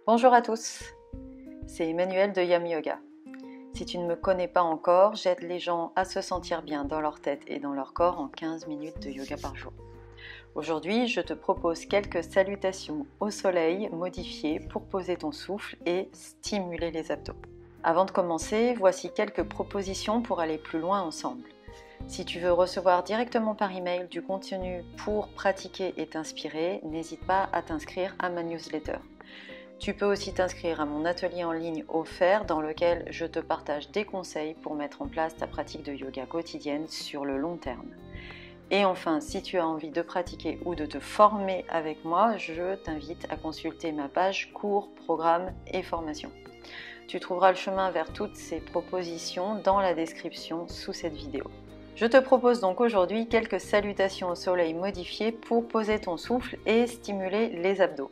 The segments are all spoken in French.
Bonjour à tous, c'est Emmanuelle de Yam Yoga. Si tu ne me connais pas encore, j'aide les gens à se sentir bien dans leur tête et dans leur corps en 15 minutes de yoga par jour. Aujourd'hui, je te propose quelques salutations au soleil modifiées pour poser ton souffle et stimuler les abdos. Avant de commencer, voici quelques propositions pour aller plus loin ensemble. Si tu veux recevoir directement par email du contenu pour pratiquer et t'inspirer, n'hésite pas à t'inscrire à ma newsletter. Tu peux aussi t'inscrire à mon atelier en ligne offert dans lequel je te partage des conseils pour mettre en place ta pratique de yoga quotidienne sur le long terme. Et enfin, si tu as envie de pratiquer ou de te former avec moi, je t'invite à consulter ma page cours, programme et formation. Tu trouveras le chemin vers toutes ces propositions dans la description sous cette vidéo. Je te propose donc aujourd'hui quelques salutations au soleil modifiées pour poser ton souffle et stimuler les abdos.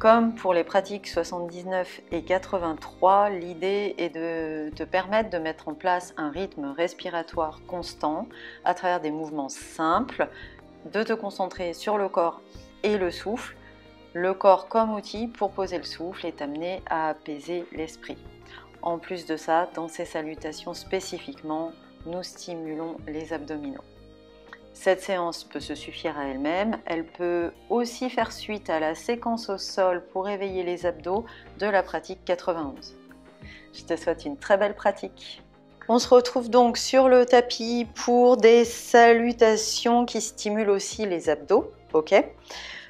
Comme pour les pratiques 79 et 83, l'idée est de te permettre de mettre en place un rythme respiratoire constant à travers des mouvements simples, de te concentrer sur le corps et le souffle, le corps comme outil pour poser le souffle et t'amener à apaiser l'esprit. En plus de ça, dans ces salutations spécifiquement, nous stimulons les abdominaux. Cette séance peut se suffire à elle-même, elle peut aussi faire suite à la séquence au sol pour éveiller les abdos de la pratique 91. Je te souhaite une très belle pratique. On se retrouve donc sur le tapis pour des salutations qui stimulent aussi les abdos. Ok.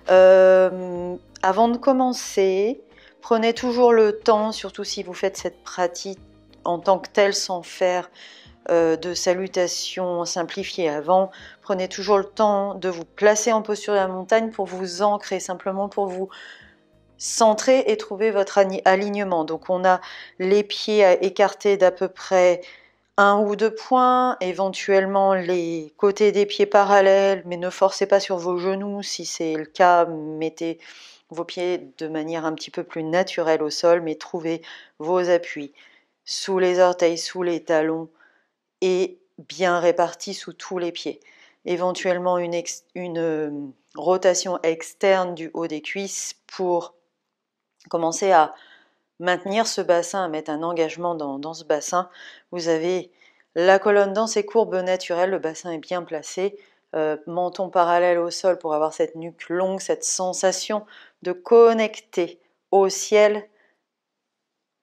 Avant de commencer, prenez toujours le temps, surtout si vous faites cette pratique en tant que telle sans faire de salutations simplifiées avant, prenez toujours le temps de vous placer en posture de la montagne pour vous ancrer, simplement pour vous centrer et trouver votre alignement. Donc on a les pieds à écarter d'à peu près 1 ou 2 points, éventuellement les côtés des pieds parallèles, mais ne forcez pas sur vos genoux. Si c'est le cas, mettez vos pieds de manière un petit peu plus naturelle au sol, mais trouvez vos appuis sous les orteils, sous les talons, et bien réparti sous tous les pieds. Éventuellement une rotation externe du haut des cuisses pour commencer à maintenir ce bassin, à mettre un engagement dans ce bassin. Vous avez la colonne dans ses courbes naturelles, le bassin est bien placé, menton parallèle au sol pour avoir cette nuque longue, cette sensation de connecter au ciel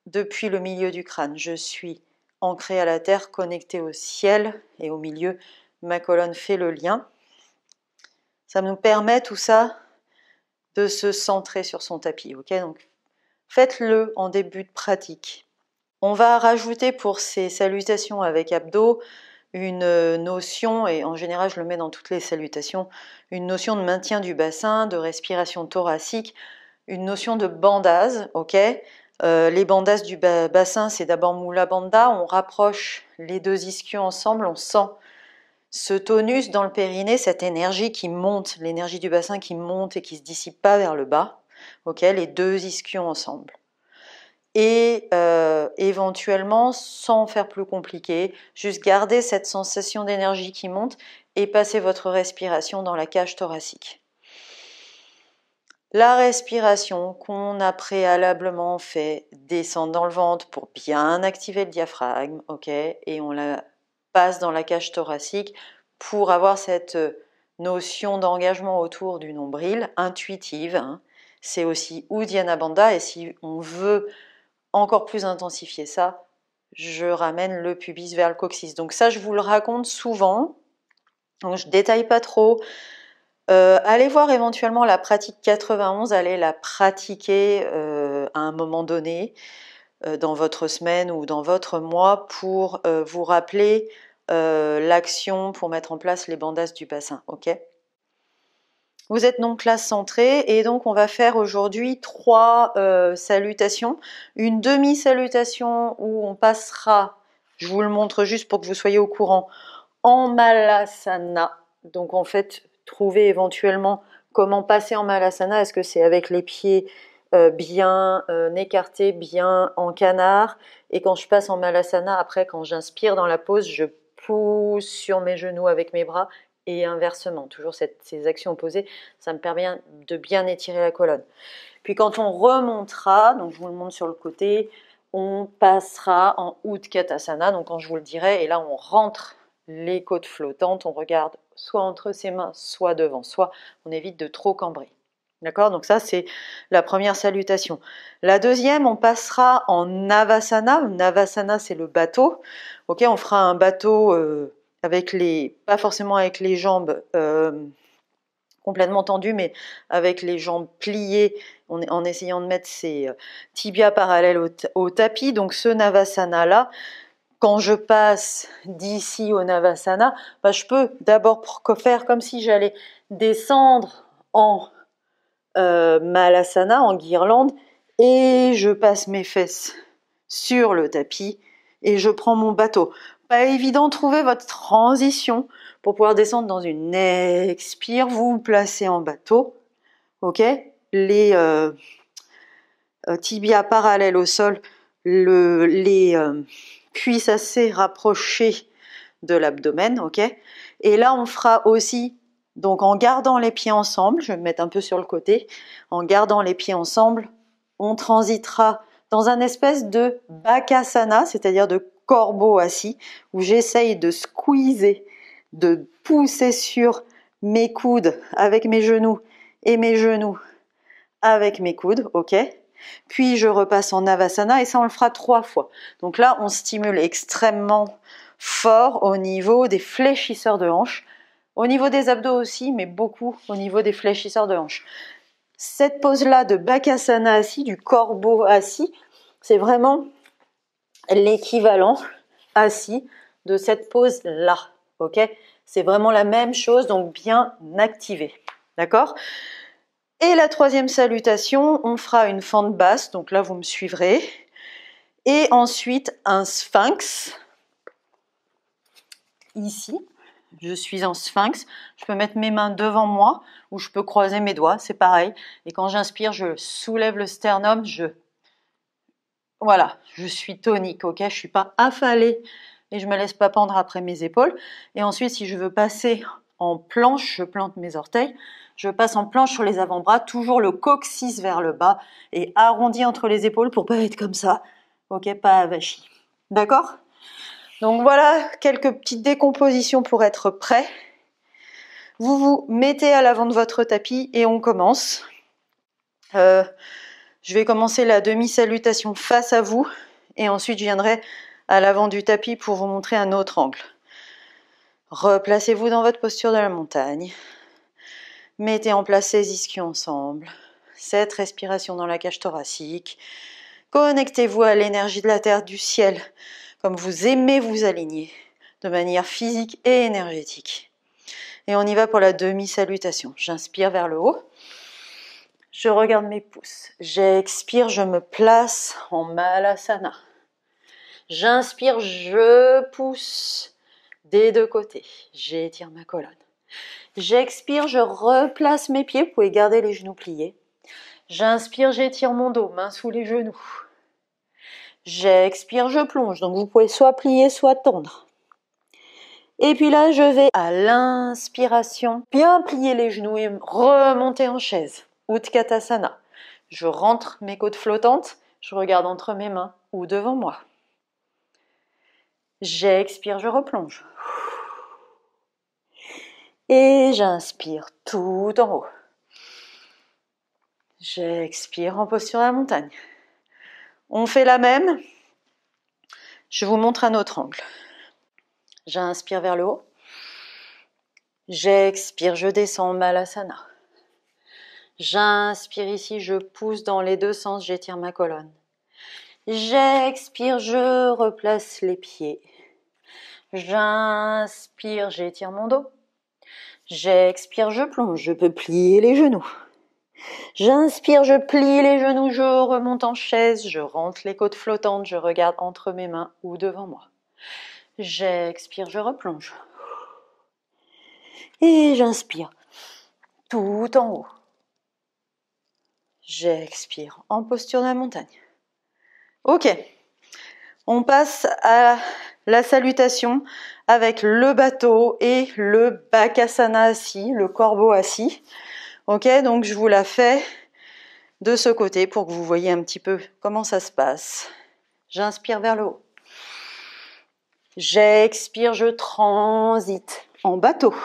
depuis le milieu du crâne. Je suis ancré à la terre, connecté au ciel, et au milieu, ma colonne fait le lien. Ça nous permet tout ça de se centrer sur son tapis. Ok, donc faites-le en début de pratique. On va rajouter pour ces salutations avec abdos une notion, et en général je le mets dans toutes les salutations, une notion de maintien du bassin, de respiration thoracique, une notion de bandase, ok. Les bandases du bassin, c'est d'abord Mula Bandha. On rapproche les deux ischios ensemble, on sent ce tonus dans le périnée, cette énergie qui monte, l'énergie du bassin qui monte et qui ne se dissipe pas vers le bas. Ok, les deux ischios ensemble. Et éventuellement, sans faire plus compliqué, juste garder cette sensation d'énergie qui monte et passer votre respiration dans la cage thoracique. La respiration qu'on a préalablement fait descendre dans le ventre pour bien activer le diaphragme, ok, et on la passe dans la cage thoracique pour avoir cette notion d'engagement autour du nombril, intuitive. Hein. C'est aussi Uddiyana Bandha, et si on veut encore plus intensifier ça, je ramène le pubis vers le coccyx. Donc ça, je vous le raconte souvent, donc je ne détaille pas trop. Allez voir éventuellement la pratique 91, allez la pratiquer à un moment donné dans votre semaine ou dans votre mois pour vous rappeler l'action pour mettre en place les bandages du bassin. Ok. Vous êtes donc là centré, et donc on va faire aujourd'hui 3 salutations. Une demi-salutation où on passera, je vous le montre juste pour que vous soyez au courant, en Malasana. Donc en fait, trouvez éventuellement comment passer en Malasana. Est-ce que c'est avec les pieds bien écartés, bien en canard, et quand je passe en Malasana, après quand j'inspire dans la pose, je pousse sur mes genoux avec mes bras et inversement. Toujours ces actions opposées, ça me permet de bien étirer la colonne. Puis quand on remontera, donc je vous le montre sur le côté, on passera en Utkatasana, donc quand je vous le dirai, et là on rentre les côtes flottantes, on regarde soit entre ses mains, soit devant, soit on évite de trop cambrer. D'accord? Donc ça, c'est la première salutation. La deuxième, on passera en Navasana. Navasana, c'est le bateau. Ok, on fera un bateau avec pas forcément avec les jambes complètement tendues, mais avec les jambes pliées, en essayant de mettre ses tibias parallèles au tapis. Donc ce Navasana-là, quand je passe d'ici au Navasana, je peux d'abord faire comme si j'allais descendre en Malasana, en guirlande, et je passe mes fesses sur le tapis et je prends mon bateau. Pas évident de trouver votre transition pour pouvoir descendre dans une expire. Vous vous placez en bateau, ok, les tibias parallèles au sol, les cuisses assez rapprochées de l'abdomen, ok. Et là, on fera aussi, donc en gardant les pieds ensemble, je vais me mettre un peu sur le côté, en gardant les pieds ensemble, on transitera dans un espèce de Bakasana, c'est-à-dire de corbeau assis, où j'essaye de squeezer, de pousser sur mes coudes avec mes genoux et mes genoux avec mes coudes, ok. Puis je repasse en Navasana et ça on le fera 3 fois. Donc là on stimule extrêmement fort au niveau des fléchisseurs de hanches, au niveau des abdos aussi, mais beaucoup au niveau des fléchisseurs de hanches. Cette pose-là de Bakasana assis, du corbeau assis, c'est vraiment l'équivalent assis de cette pose-là, ok? C'est vraiment la même chose, donc bien activé, d'accord? Et la troisième salutation, on fera une fente basse, donc là vous me suivrez, et ensuite un sphinx, ici, je suis en sphinx, je peux mettre mes mains devant moi, ou je peux croiser mes doigts, c'est pareil, et quand j'inspire, je soulève le sternum, voilà, je suis tonique, ok, je ne suis pas affalée, et je ne me laisse pas pendre après mes épaules, et ensuite si je veux passer en planche, je plante mes orteils, je passe en planche sur les avant-bras, toujours le coccyx vers le bas, et arrondi entre les épaules pour pas être comme ça, ok, pas avachi, d'accord? Donc voilà quelques petites décompositions pour être prêt. Vous vous mettez à l'avant de votre tapis et on commence. Je vais commencer la demi-salutation face à vous et ensuite je viendrai à l'avant du tapis pour vous montrer un autre angle. Replacez-vous dans votre posture de la montagne. Mettez en place ces ischios ensemble. Cette respiration dans la cage thoracique. Connectez-vous à l'énergie de la terre, du ciel, comme vous aimez vous aligner, de manière physique et énergétique. Et on y va pour la demi-salutation. J'inspire vers le haut. Je regarde mes pouces. J'expire, je me place en Malasana. J'inspire, je pousse des deux côtés. J'étire ma colonne. J'expire, je replace mes pieds. Vous pouvez garder les genoux pliés. J'inspire, j'étire mon dos, mains sous les genoux. J'expire, je plonge. Donc vous pouvez soit plier, soit tendre. Et puis là, je vais à l'inspiration, bien plier les genoux et remonter en chaise. Utkatasana. Je rentre mes côtes flottantes, je regarde entre mes mains ou devant moi. J'expire, je replonge. Et j'inspire tout en haut. J'expire en posture à la montagne. On fait la même. Je vous montre un autre angle. J'inspire vers le haut. J'expire, je descends en Malasana. J'inspire ici, je pousse dans les deux sens, j'étire ma colonne. J'expire, je replace les pieds. J'inspire, j'étire mon dos. J'expire, je plonge, je peux plier les genoux. J'inspire, je plie les genoux, je remonte en chaise, je rentre les côtes flottantes, je regarde entre mes mains ou devant moi. J'expire, je replonge. Et j'inspire, tout en haut. J'expire en posture de la montagne. Ok, on passe à la salutation avec le bateau et le Bakasana assis, le corbeau assis. Ok, donc je vous la fais de ce côté pour que vous voyez un petit peu comment ça se passe. J'inspire vers le haut. J'expire, je transite en bateau.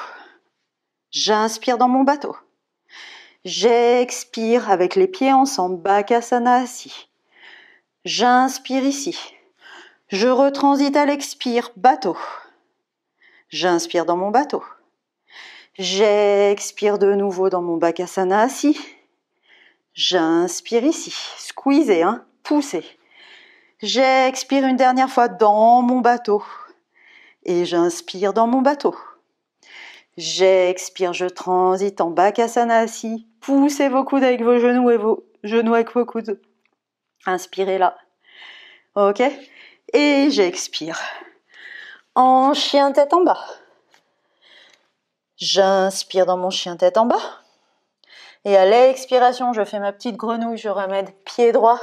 J'inspire dans mon bateau. J'expire avec les pieds ensemble, Bakasana assis. J'inspire ici. Je retransite à l'expire, bateau. J'inspire dans mon bateau. J'expire de nouveau dans mon Bakasana assis. J'inspire ici. Squeezez, hein, poussez. J'expire une dernière fois dans mon bateau. Et j'inspire dans mon bateau. J'expire, je transite en Bakasana assis. Poussez vos coudes avec vos genoux et vos genoux avec vos coudes. Inspirez là. Ok? Et j'expire. En chien tête en bas. J'inspire dans mon chien tête en bas. Et à l'expiration, je fais ma petite grenouille. Je ramène pied droit,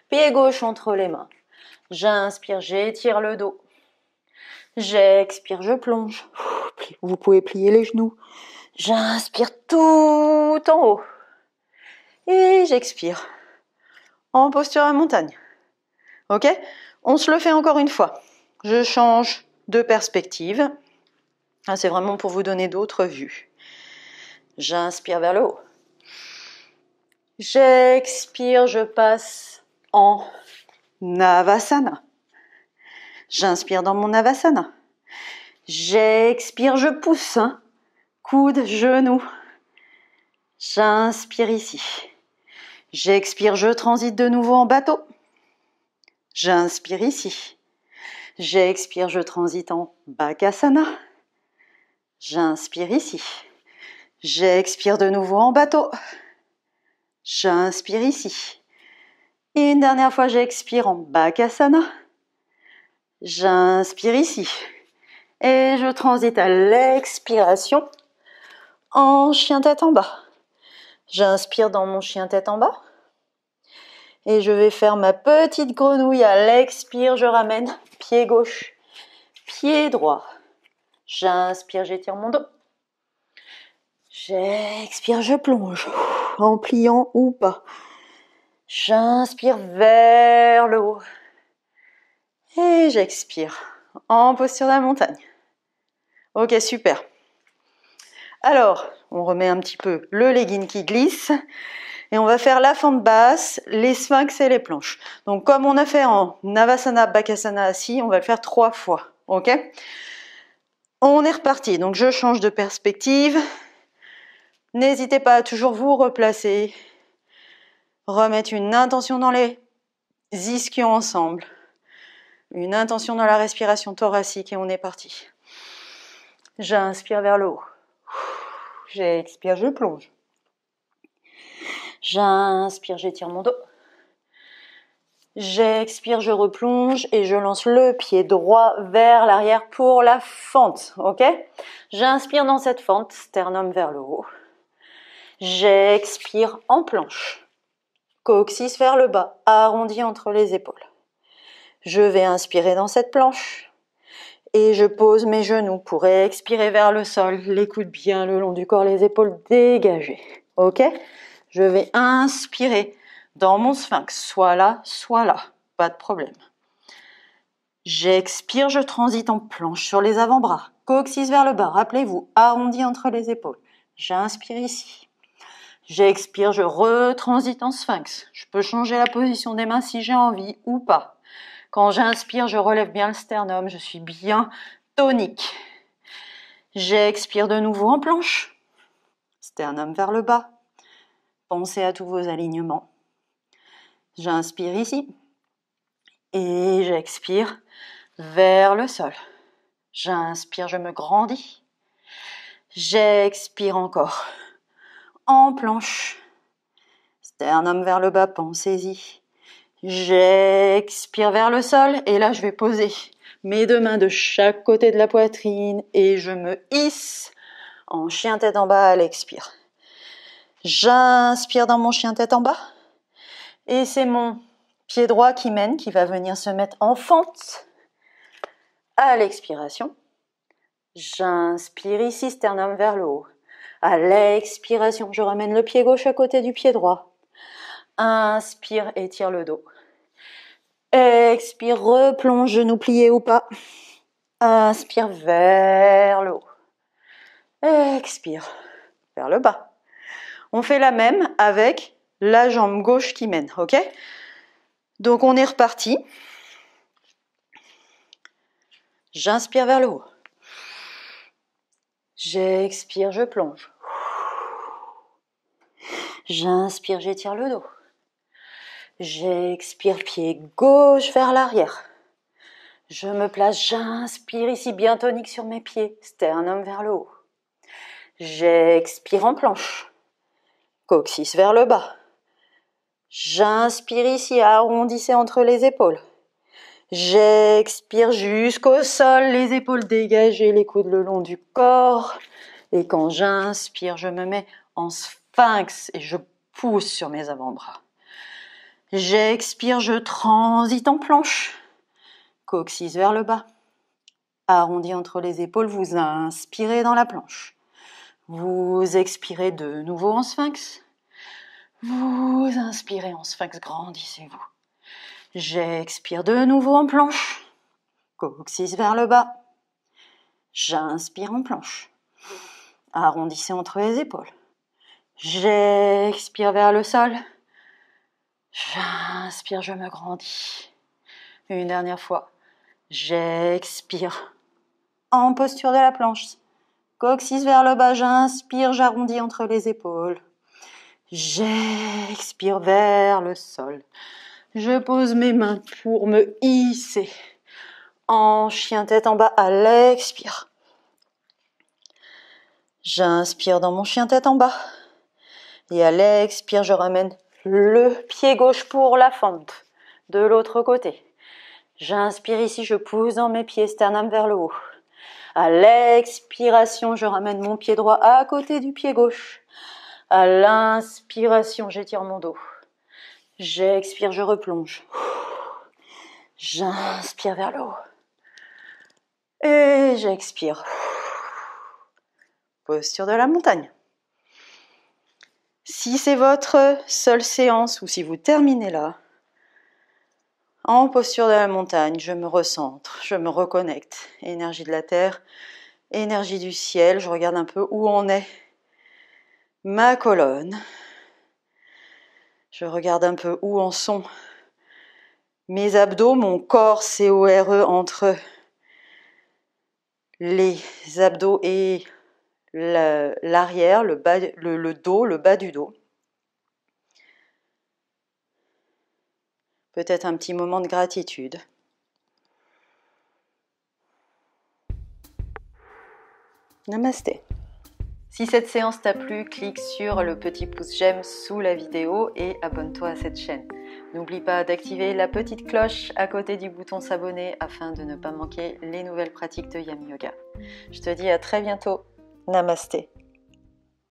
pied gauche entre les mains. J'inspire, j'étire le dos. J'expire, je plonge. Vous pouvez plier les genoux. J'inspire tout en haut. Et j'expire. En posture à montagne. Ok? On se le fait encore une fois. Je change de perspective. C'est vraiment pour vous donner d'autres vues. J'inspire vers le haut. J'expire, je passe en Navasana. J'inspire dans mon Navasana. J'expire, je pousse. Hein. Coude, genou. J'inspire ici. J'expire, je transite de nouveau en bateau. J'inspire ici. J'expire, je transite en Bakasana. J'inspire ici. J'expire de nouveau en bateau. J'inspire ici. Et une dernière fois, j'expire en Bakasana. J'inspire ici. Et je transite à l'expiration en chien tête en bas. J'inspire dans mon chien tête en bas. Et je vais faire ma petite grenouille à l'expire. Je ramène pied gauche, pied droit. J'inspire, j'étire mon dos. J'expire, je plonge, en pliant ou pas. J'inspire vers le haut. Et j'expire, en posture de la montagne. Ok, super. Alors, on remet un petit peu le legging qui glisse. Et on va faire la fente basse, les sphinx et les planches. Donc, comme on a fait en Navasana, Bakasana assis, on va le faire 3 fois. Ok? On est reparti. Donc, je change de perspective. N'hésitez pas à toujours vous replacer. Remettre une intention dans les ischions ensemble. Une intention dans la respiration thoracique et on est parti. J'inspire vers le haut. J'expire, je plonge. J'inspire, j'étire mon dos. J'expire, je replonge et je lance le pied droit vers l'arrière pour la fente. Ok? J'inspire dans cette fente, sternum vers le haut. J'expire en planche. Coccyx vers le bas, arrondi entre les épaules. Je vais inspirer dans cette planche et je pose mes genoux pour expirer vers le sol, les coudes bien le long du corps, les épaules dégagées. Ok? Je vais inspirer dans mon sphinx, soit là, pas de problème. J'expire, je transite en planche sur les avant-bras, coccyx vers le bas, rappelez-vous, arrondi entre les épaules. J'inspire ici. J'expire, je retransite en sphinx. Je peux changer la position des mains si j'ai envie ou pas. Quand j'inspire, je relève bien le sternum, je suis bien tonique. J'expire de nouveau en planche. Sternum vers le bas. Pensez à tous vos alignements. J'inspire ici. Et j'expire vers le sol. J'inspire, je me grandis. J'expire encore. En planche. Sternum vers le bas, pensez-y. J'expire vers le sol et là je vais poser mes 2 mains de chaque côté de la poitrine et je me hisse en chien tête en bas à l'expire. J'inspire dans mon chien tête en bas et c'est mon pied droit qui mène, qui va venir se mettre en fente À l'expiration, j'inspire ici, sternum vers le haut. À l'expiration, je ramène le pied gauche à côté du pied droit. Inspire, étire le dos. Expire, replonge, genou plié ou pas. Inspire vers le haut. Expire vers le bas. On fait la même avec la jambe gauche qui mène, ok? Donc on est reparti. J'inspire vers le haut. J'expire, je plonge. J'inspire, j'étire le dos. J'expire, pied gauche vers l'arrière. Je me place, j'inspire ici, bien tonique sur mes pieds, sternum vers le haut. J'expire en planche, coccyx vers le bas. J'inspire ici, arrondissez entre les épaules. J'expire jusqu'au sol, les épaules dégagées, les coudes le long du corps. Et quand j'inspire, je me mets en sphinx et je pousse sur mes avant-bras. J'expire, je transite en planche. Coccyx vers le bas. Arrondi entre les épaules, vous inspirez dans la planche. Vous expirez de nouveau en sphinx. Vous inspirez en sphinx, grandissez-vous. J'expire de nouveau en planche. Coccyx vers le bas. J'inspire en planche. Arrondissez entre les épaules. J'expire vers le sol. J'inspire, je me grandis. Une dernière fois. J'expire. En posture de la planche. Coccyx vers le bas, j'inspire, j'arrondis entre les épaules. J'expire vers le sol. Je pose mes mains pour me hisser. En chien tête en bas à l'expire. J'inspire dans mon chien tête en bas. Et à l'expire, je ramène le pied gauche pour la fente. De l'autre côté. J'inspire ici, je pousse dans mes pieds, sternum vers le haut. À l'expiration, je ramène mon pied droit à côté du pied gauche. À l'inspiration, j'étire mon dos. J'expire, je replonge. J'inspire vers le haut. Et j'expire. Posture de la montagne. Si c'est votre seule séance ou si vous terminez là, en posture de la montagne, je me recentre, je me reconnecte. Énergie de la terre, énergie du ciel, je regarde un peu où en est ma colonne. Je regarde un peu où en sont mes abdos, mon corps CORE entre les abdos et l'arrière, le dos, le bas du dos. Peut-être un petit moment de gratitude. Namasté. Si cette séance t'a plu, clique sur le petit pouce j'aime sous la vidéo et abonne-toi à cette chaîne. N'oublie pas d'activer la petite cloche à côté du bouton s'abonner afin de ne pas manquer les nouvelles pratiques de Yam Yoga. Je te dis à très bientôt. Namasté.